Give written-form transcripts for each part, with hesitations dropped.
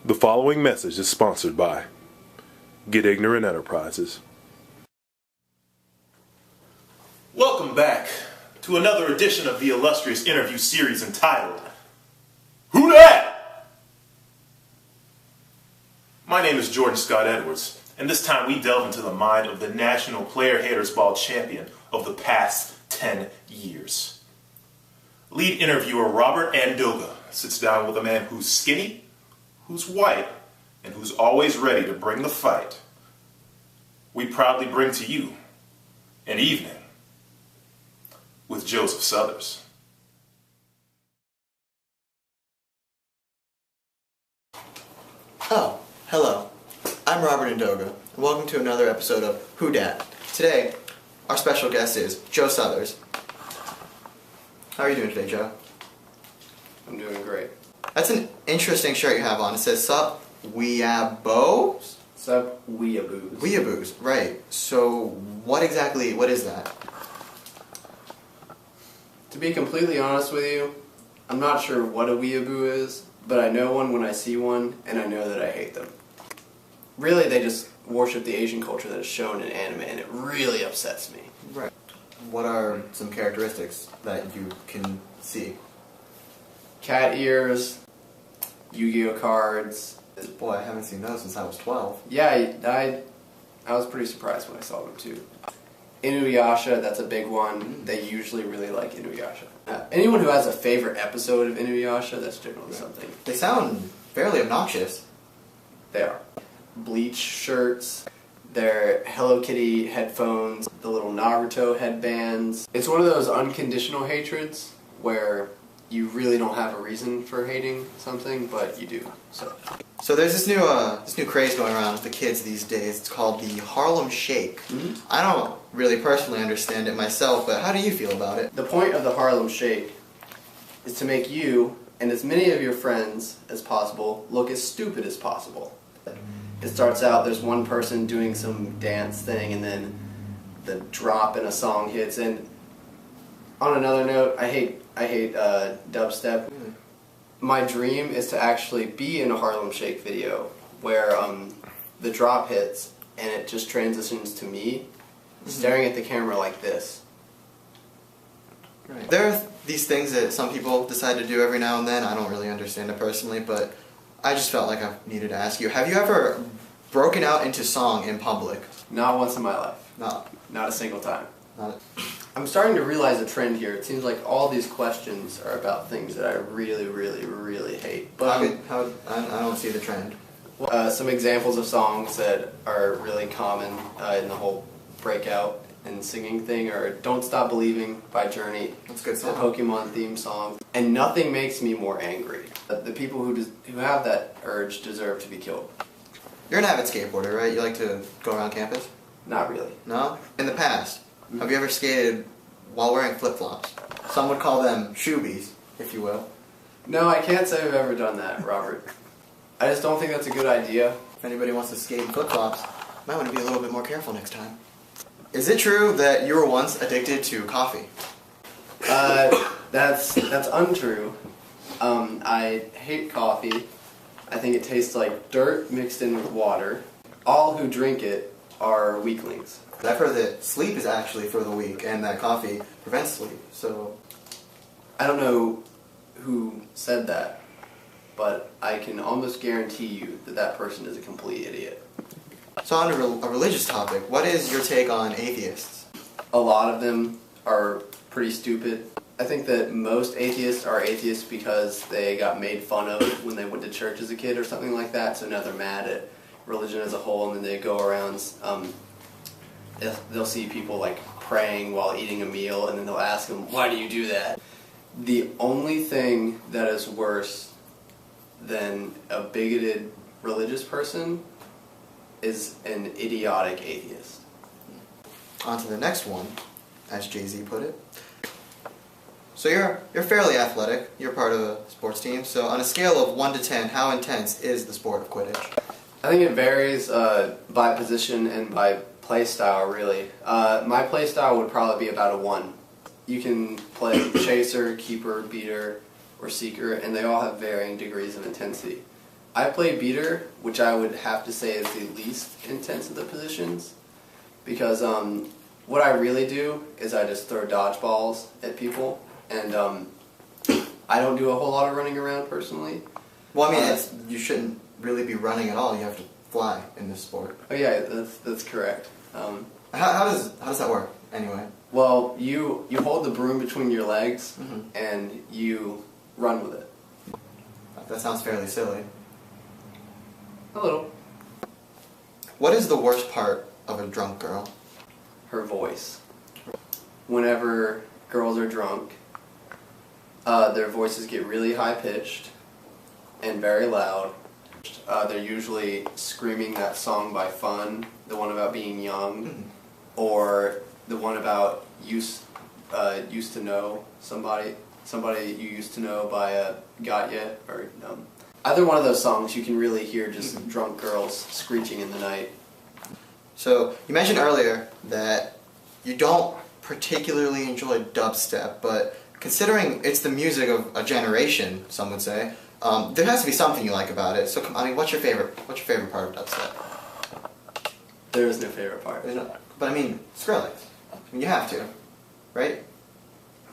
The following message is sponsored by Get Ignorant Enterprises. Welcome back to another edition of the illustrious interview series entitled Who Dat? My name is Jordan Scott Edwards, and this time we delve into the mind of the National Player Haters Ball champion of the past 10 years. Lead interviewer Robert Andoga sits down with a man who's skinny, who's white, and who's always ready to bring the fight. We proudly bring to you An Evening with Joseph Suthers. Oh, hello. I'm Robert Andoga, and welcome to another episode of Who Dat? Today, our special guest is Joe Suthers. How are you doing today, Joe? I'm doing great. That's an interesting shirt you have on. It says Sup Weeaboos? Sup Weeaboos. Weeaboos, right. So, what is that? To be completely honest with you, I'm not sure what a weeaboo is, but I know one when I see one, and I know that I hate them. Really, they just worship the Asian culture that is shown in anime, and it really upsets me. Right. What are some characteristics that you can see? Cat ears, Yu-Gi-Oh cards. Boy, I haven't seen those since I was 12. Yeah, I was pretty surprised when I saw them too. Inuyasha, that's a big one. They usually really like Inuyasha. Anyone who has a favorite episode of Inuyasha, that's generally something. They sound fairly obnoxious. They are. Bleach shirts, their Hello Kitty headphones, the little Naruto headbands. It's one of those unconditional hatreds where you really don't have a reason for hating something, but you do. So there's this new craze going around with the kids these days. It's called the Harlem Shake. Mm-hmm. I don't really personally understand it myself, but how do you feel about it? The point of the Harlem Shake is to make you and as many of your friends as possible look as stupid as possible. It starts out, there's one person doing some dance thing, and then the drop in a song hits. And on another note, I hate dubstep. Mm. My dream is to actually be in a Harlem Shake video where the drop hits and it just transitions to me staring at the camera like this. Right. There are these things that some people decide to do every now and then. I don't really understand it personally, but I just felt like I needed to ask you. Have you ever broken out into song in public? Not once in my life. No. Not a single time. Not I'm starting to realize a trend here. It seems like all these questions are about things that I really, really, really hate. But I don't see the trend. Some examples of songs that are really common in the whole breakout and singing thing are Don't Stop Believing by Journey. That's a good The song. Pokemon theme song. And nothing makes me more angry. The people who have that urge deserve to be killed. You're an avid skateboarder, right? You like to go around campus? Not really. No? In the past, have you ever skated while wearing flip-flops? Some would call them shoebies, if you will. No, I can't say I've ever done that, Robert. I just don't think that's a good idea. If anybody wants to skate in flip-flops, might want to be a little bit more careful next time. Is it true that you were once addicted to coffee? That's untrue. I hate coffee. I think it tastes like dirt mixed in with water. All who drink it are weaklings. I've heard that sleep is actually for the weak, and that coffee prevents sleep, so... I don't know who said that, but I can almost guarantee you that that person is a complete idiot. So on a religious topic, what is your take on atheists? A lot of them are pretty stupid. I think that most atheists are atheists because they got made fun of when they went to church as a kid or something like that, so now they're mad at religion as a whole, and then they go around, they'll see people like praying while eating a meal, and then they'll ask them, why do you do that? The only thing that is worse than a bigoted religious person is an idiotic atheist. On to the next one, as Jay-Z put it. So you're fairly athletic. You're part of a sports team. So on a scale of 1 to 10, how intense is the sport of Quidditch? I think it varies by position and by play style, really. My play style would probably be about a 1. You can play chaser, keeper, beater, or seeker, and they all have varying degrees of intensity. I play beater, which I would have to say is the least intense of the positions, because what I really do is I just throw dodgeballs at people, and I don't do a whole lot of running around personally. Well, I mean, you shouldn't really be running at all. You have to fly in this sport. Oh yeah, that's correct. How does that work anyway? Well, you hold the broom between your legs, Mm-hmm. and you run with it. That sounds fairly silly. A little. What is the worst part of a drunk girl? Her voice. Whenever girls are drunk, their voices get really high-pitched and very loud. They're usually screaming that song by Fun, the one about being young, or the one about used to know somebody you used to know by Got Ya, or either one of those songs. You can really hear just drunk girls screeching in the night. So you mentioned earlier that you don't particularly enjoy dubstep, but considering it's the music of a generation, some would say, there has to be something you like about it. So I mean, what's your favorite part of dubstep? There is no favorite part. But I mean, Skrillex. I mean, you have to, right?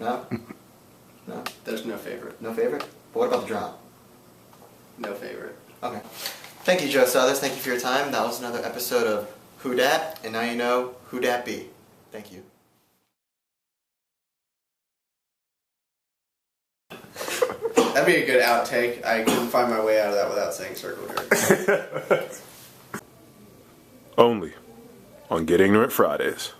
No? No? There's no favorite. No favorite? But what about the drop? No favorite. Okay. Thank you, Joe Suthers. Thank you for your time. That was another episode of Who Dat, and now you know Who Dat Be. Thank you. That'd be a good outtake. I couldn't find my way out of that without saying circle jerk. Only on Get Ignorant Fridays.